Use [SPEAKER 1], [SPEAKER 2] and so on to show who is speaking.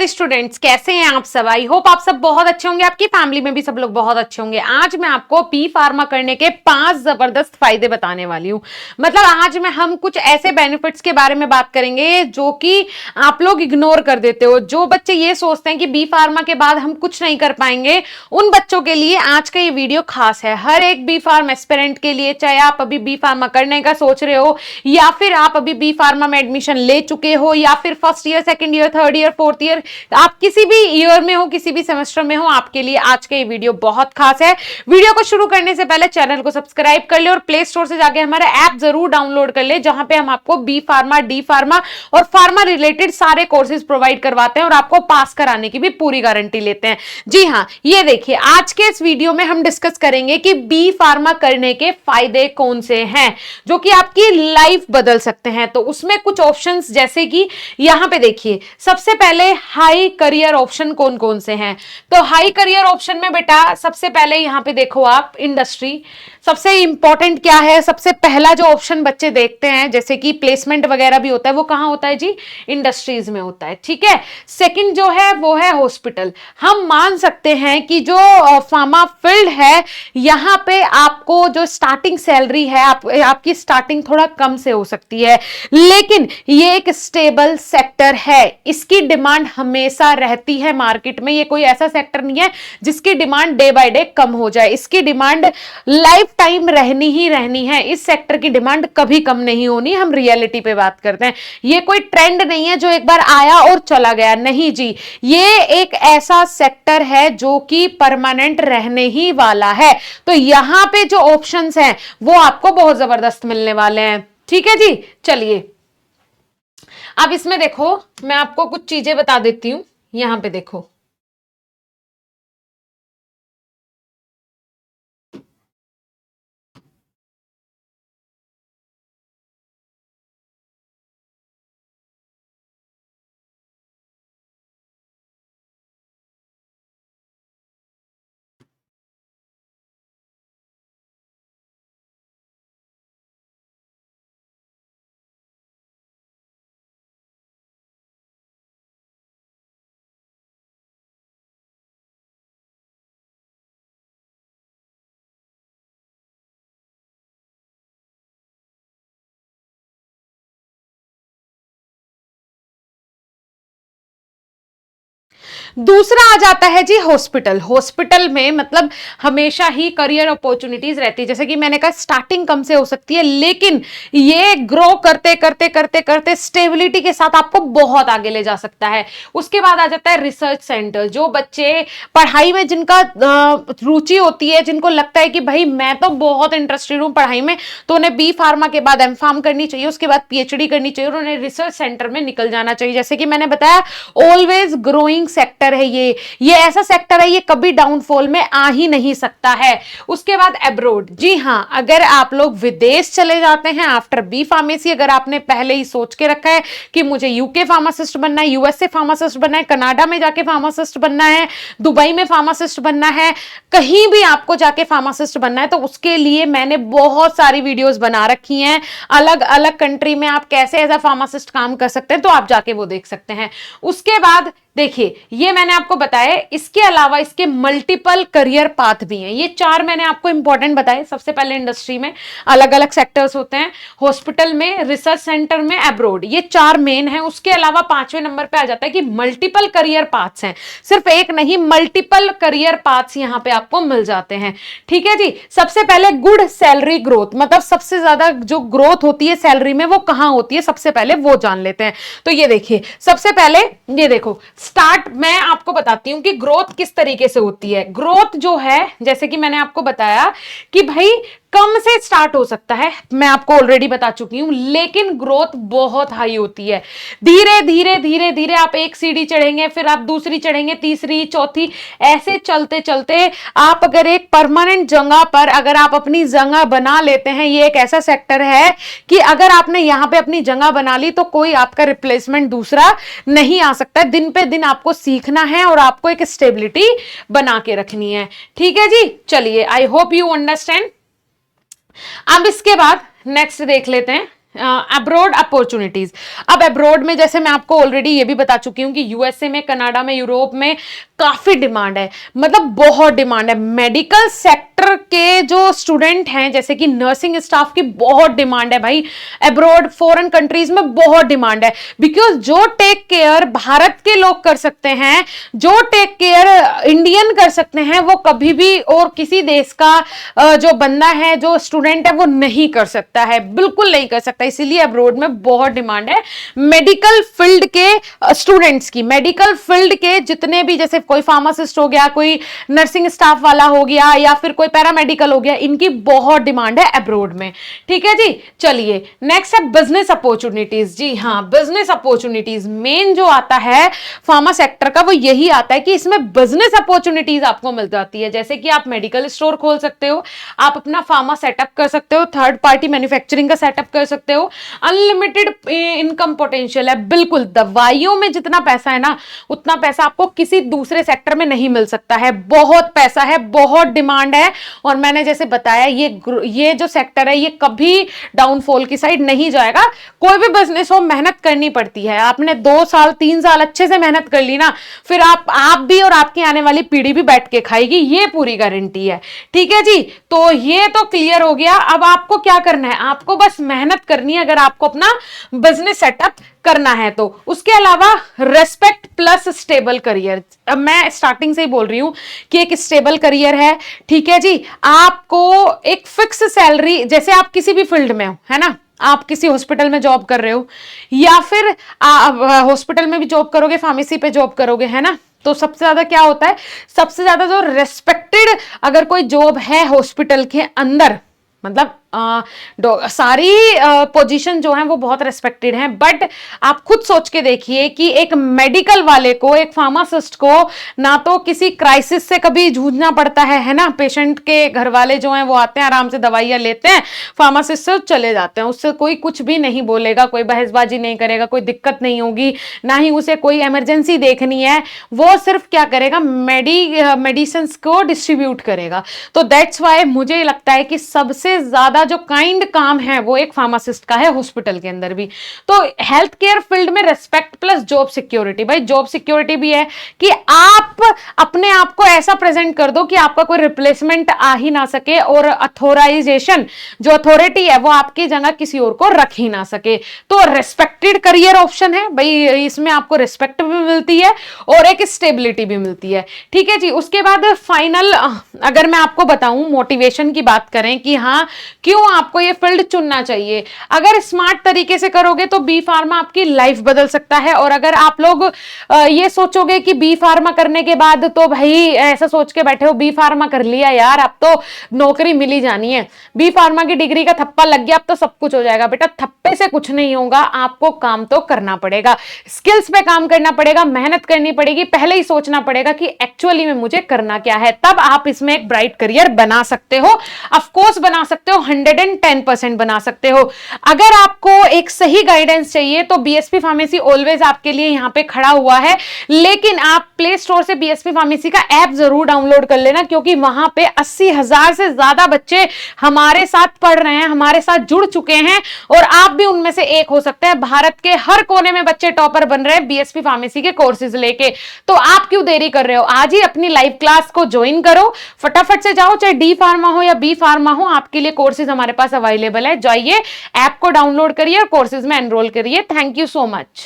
[SPEAKER 1] Dear students, कैसे हैं आप सब। आई होप आप सब बहुत अच्छे होंगे, आपकी फैमिली में भी सब लोग बहुत अच्छे होंगे। आज मैं आपको बी फार्मा करने के 5 जबरदस्त फायदे बताने वाली हूं। मतलब आज में हम कुछ ऐसे बेनिफिट्स के बारे में बात करेंगे जो कि आप लोग इग्नोर कर देते हो। जो बच्चे ये सोचते हैं कि बी फार्मा के बाद हम कुछ नहीं कर पाएंगे, उन बच्चों के लिए आज का ये वीडियो खास है। हर एक बी फार्म एस्पिरेंट के लिए, चाहे आप अभी बी फार्मा करने का सोच रहे हो या फिर आप अभी बी फार्मा में एडमिशन ले चुके हो या फिर first year, second year, third year, fourth year, आप किसी भी ईयर में हो, किसी भी सेमेस्टर में हो, आपके लिए आज का ये वीडियो बहुत खास है। वीडियो को शुरू करने से पहले चैनल को सब्सक्राइब कर ले और प्ले स्टोर से जाके हमारा ऐप जरूर डाउनलोड कर ले, जहां पे हम आपको बी फार्मा, डी फार्मा और फार्मा रिलेटेड सारे कोर्सेज प्रोवाइड करवाते हैं और आपको पास कराने की भी पूरी गारंटी लेते हैं। जी हाँ, ये देखिए, आज के इस वीडियो में हम डिस्कस करेंगे कि बी फार्मा करने के फायदे कौन से हैं जो कि आपकी लाइफ बदल सकते हैं। तो उसमें कुछ ऑप्शंस, जैसे कि यहां पे देखिए, सबसे पहले हाई करियर ऑप्शन कौन कौन से हैं। तो हाई करियर ऑप्शन में बेटा सबसे पहले यहां पे देखो आप, इंडस्ट्री सबसे इंपॉर्टेंट क्या है। सबसे पहला जो ऑप्शन बच्चे देखते हैं, जैसे कि प्लेसमेंट वगैरह भी होता है, वो कहां होता है जी, इंडस्ट्रीज में होता है। ठीक है। सेकंड जो है वो है हॉस्पिटल। हम मान सकते हैं कि जो फार्मा फील्ड है, यहां पे आपको जो स्टार्टिंग सैलरी है, आपकी स्टार्टिंग थोड़ा कम से हो सकती है, लेकिन ये एक स्टेबल सेक्टर है। इसकी डिमांड हमेशा रहती है मार्केट में। ये कोई ऐसा सेक्टर नहीं है जिसकी डिमांड डे बाय डे कम हो जाए। इसकी डिमांड लाइफ टाइम रहनी ही रहनी है। इस सेक्टर की डिमांड कभी कम नहीं होनी। हम रियलिटी पे बात करते हैं। ये कोई ट्रेंड नहीं है जो एक बार आया और चला गया, नहीं जी। ये एक ऐसा सेक्टर है जो कि परमानेंट रहने ही वाला है। तो यहां पे जो ऑप्शंस हैं वो आपको बहुत जबरदस्त मिलने वाले हैं। ठीक है जी। चलिए, अब इसमें देखो, मैं आपको कुछ चीजें बता देती हूं। यहां पे देखो, दूसरा आ जाता है जी हॉस्पिटल। हॉस्पिटल में मतलब हमेशा ही करियर अपॉर्चुनिटीज रहती है। जैसे कि मैंने कहा, स्टार्टिंग कम से हो सकती है, लेकिन ये ग्रो करते करते करते करते स्टेबिलिटी के साथ आपको बहुत आगे ले जा सकता है। उसके बाद आ जाता है रिसर्च सेंटर। जो बच्चे पढ़ाई में जिनका रुचि होती है, जिनको लगता है कि भाई मैं तो बहुत इंटरेस्टेड हूं पढ़ाई में, तो उन्हें बी फार्मा के बाद एम फार्म करनी चाहिए, उसके बाद पीएचडी करनी चाहिए और उन्हें रिसर्च सेंटर में निकल जाना चाहिए। जैसे कि मैंने बताया, ऑलवेज ग्रोइंग सेक्टर है ये ऐसा सेक्टर है, ये कभी डाउनफॉल में आ ही नहीं सकता है। उसके बाद एब्रोड। जी हां, अगर आप लोग विदेश चले जाते हैं आफ्टर बी फार्मेसी, अगर आपने पहले ही सोच के रखा है कि मुझे यूके फार्मासिस्ट बनना है, यूएसए फार्मासिस्ट बनना है, कनाडा में जाके फार्मासिस्ट बनना है, दुबई में फार्मासिस्ट बनना है, कहीं भी आपको जाके फार्मासिस्ट बनना है, तो उसके लिए मैंने बहुत सारी वीडियोस बना रखी हैं। अलग अलग कंट्री में आप कैसे एज अ फार्मासिस्ट काम कर सकते हैं, तो आप जाके वो देख सकते हैं। उसके बाद देखिए, ये मैंने आपको बताया। इसके अलावा इसके मल्टीपल करियर पाथ भी हैं। ये 4 मैंने आपको इंपॉर्टेंट बताए। सबसे पहले इंडस्ट्री में अलग अलग सेक्टर्स होते हैं, हॉस्पिटल में, रिसर्च सेंटर में, एब्रोड, ये 4 मेन हैं। उसके अलावा 5वें नंबर पे आ जाता है कि मल्टीपल करियर पाथ्स हैं। सिर्फ एक नहीं, मल्टीपल करियर पाथ्स यहां पे आपको मिल जाते हैं। ठीक है जी। सबसे पहले गुड सैलरी ग्रोथ, मतलब सबसे ज्यादा जो ग्रोथ होती है सैलरी में, वो कहां होती है, सबसे पहले वो जान लेते हैं। तो ये देखिए, सबसे पहले ये देखो, स्टार्ट मैं आपको बताती हूं कि ग्रोथ किस तरीके से होती है। ग्रोथ जो है, जैसे कि मैंने आपको बताया कि भाई कम से स्टार्ट हो सकता है, मैं आपको ऑलरेडी बता चुकी हूं, लेकिन ग्रोथ बहुत हाई होती है। धीरे धीरे धीरे धीरे आप एक सीढ़ी चढ़ेंगे, फिर आप दूसरी चढ़ेंगे, तीसरी, चौथी, ऐसे चलते चलते आप अगर एक परमानेंट जगह पर अगर आप अपनी जगह बना लेते हैं, ये एक ऐसा सेक्टर है कि अगर आपने यहां पे अपनी जगह बना ली तो कोई आपका रिप्लेसमेंट दूसरा नहीं आ सकता। दिन पे दिन आपको सीखना है और आपको एक स्टेबिलिटी बना के रखनी है। ठीक है जी। चलिए, आई होप यू अंडरस्टैंड। अब इसके बाद नेक्स्ट देख लेते हैं। Abroad opportunities. अब अब्रॉड में जैसे मैं आपको ऑलरेडी ये भी बता चुकी हूँ कि यूएसए में, कनाडा में, यूरोप में काफी डिमांड है, मतलब बहुत डिमांड है। मेडिकल सेक्टर के जो स्टूडेंट हैं, जैसे कि नर्सिंग स्टाफ की बहुत डिमांड है भाई, अब्रॉड फॉरेन कंट्रीज में बहुत डिमांड है। बिकॉज जो टेक केयर भारत के लोग कर सकते हैं, जो टेक केयर इंडियन कर सकते हैं, वो कभी भी और किसी देश का जो बंदा है, जो स्टूडेंट है, वो नहीं कर सकता है, बिल्कुल नहीं कर सकता। इसीलिए अब्रॉड में बहुत डिमांड है मेडिकल फील्ड के स्टूडेंट्स की। मेडिकल फील्ड के जितने भी, जैसे कोई फार्मासिस्ट हो गया, कोई नर्सिंग स्टाफ वाला हो गया, या फिर कोई पैरामेडिकल हो गया, इनकी बहुत डिमांड है अब्रॉड में। ठीक है जी। चलिए नेक्स्ट है बिजनेस अपॉर्चुनिटीज। जी हाँ, बिजनेस अपॉर्चुनिटीज मेन जो आता है फार्मा सेक्टर का, वो यही आता है कि इसमें बिजनेस अपॉर्चुनिटीज आपको मिल जाती है। जैसे कि आप मेडिकल स्टोर खोल सकते हो, आप अपना फार्मा सेटअप कर सकते हो, थर्ड पार्टी मैन्युफैक्चरिंग का सेटअप कर सकते हो, अनलिमिटेड इनकम पोटेंशियल है। बिल्कुल, दवाइयों में जितना पैसा है ना, उतना पैसा आपको किसी दूसरे सेक्टर में नहीं मिल सकता है। बहुत पैसा है, बहुत डिमांड है, और मैंने जैसे बताया ये जो सेक्टर है, ये कभी डाउनफॉल की साइड नहीं जाएगा। कोई भी बिजनेस हो, मेहनत करनी पड़ती है। आपने 2 साल 3 साल अच्छे से मेहनत कर ली ना, फिर आप भी और आपकी आने वाली पीढ़ी भी बैठ के खाएगी, ये पूरी गारंटी है। ठीक है जी। तो ये तो क्लियर हो गया। अब आपको क्या करना है, आपको बस मेहनत करनी है अगर आपको अपना बिजनेस सेटअप करना है तो। उसके अलावा रेस्पेक्ट प्लस स्टेबल करियर। अब मैं स्टार्टिंग से ही बोल रही हूं कि एक स्टेबल करियर है। ठीक है जी। आपको एक फिक्स सैलरी, जैसे आप किसी भी फील्ड में हो, है ना, आप किसी हॉस्पिटल में जॉब कर रहे हो, या फिर हॉस्पिटल में भी जॉब करोगे, फार्मेसी पे जॉब करोगे, है ना, तो सबसे ज्यादा क्या होता है, सबसे ज्यादा जो रेस्पेक्टेड अगर कोई जॉब है हॉस्पिटल के अंदर, मतलब सारी पोजीशन जो है वो बहुत रेस्पेक्टेड हैं। बट आप खुद सोच के देखिए कि एक मेडिकल वाले को, एक फार्मासिस्ट को ना तो किसी क्राइसिस से कभी जूझना पड़ता है ना, पेशेंट के घर वाले जो हैं वो आते हैं, आराम से दवाइयां लेते हैं, फार्मासिस्ट से चले जाते हैं, उससे कोई कुछ भी नहीं बोलेगा, कोई बहसबाजी नहीं करेगा, कोई दिक्कत नहीं होगी, ना ही उसे कोई इमरजेंसी देखनी है। वो सिर्फ क्या करेगा, मेडिसिन को डिस्ट्रीब्यूट करेगा। तो दैट्स वाई मुझे लगता है कि सबसे ज्यादा जो काइंड काम है वो एक फार्मासिस्ट का है, हॉस्पिटल के अंदर भी। तो हेल्थ केयर फील्ड में रेस्पेक्ट प्लस जॉब सिक्योरिटी। भाई जॉब सिक्योरिटी भी है कि आप अपने आप को ऐसा प्रेजेंट कर दो कि आपका कोई रिप्लेसमेंट आ ही ना सके, और अथोराइजेशन जो अथॉरिटी है वो आपकी जगह किसी और को रख ही ना सके। तो रेस्पेक्टेड करियर ऑप्शन है भाई, इसमें आपको रिस्पेक्ट भी मिलती है और एक स्टेबिलिटी भी मिलती है। ठीक है जी। उसके बाद फाइनल अगर मैं आपको बताऊं, मोटिवेशन की बात करें कि हाँ क्यों आपको ये फील्ड चुनना चाहिए। अगर स्मार्ट तरीके से करोगे तो बी फार्मा आपकी लाइफ बदल सकता है। और अगर आप लोग ये सोचोगे कि बी फार्मा करने के बाद तो भाई ऐसा सोच के बैठे हो, बी फार्मा कर लिया यार, अब तो नौकरी मिल ही जानी है, बी फार्मा की डिग्री का थप्पा लग गया, अब तो सब कुछ हो जाएगा। बेटा थप्पे से कुछ नहीं होगा, आपको काम तो करना पड़ेगा, स्किल्स पे काम करना पड़ेगा, मेहनत करनी पड़ेगी, पहले ही सोचना पड़ेगा कि एक्चुअली में मुझे करना क्या है, तब आप इसमें एक ब्राइट करियर बना सकते हो। ऑफकोर्स बना सकते हो, 110% बना सकते हो। अगर आपको एक सही गाइडेंस चाहिए तो बीएसपी फार्मेसी ऑलवेज आपके लिए यहां पे खड़ा हुआ है। लेकिन आप प्ले स्टोर से बीएसपी फार्मेसी का ऐप जरूर डाउनलोड कर लेना, क्योंकि वहां पे 80,000 से ज्यादा बच्चे हमारे साथ पढ़ रहे हैं, हमारे साथ जुड़ चुके हैं, और आप भी उनमें से एक हो सकते हैं। भारत के हर कोने में बच्चे टॉपर बन रहे हैं बीएसपी फार्मेसी के कोर्सेज लेके। तो आप क्यों देरी कर रहे हो, आज ही अपनी लाइव क्लास को ज्वाइन करो, फटाफट से जाओ, चाहे डी फार्मा हो या बी फार्मा हो, आपके लिए कोर्सेज हमारे पास अवेलेबल है। जाइए, ऐप को डाउनलोड करिए और कोर्सेज में एनरोल करिए। Thank you so much.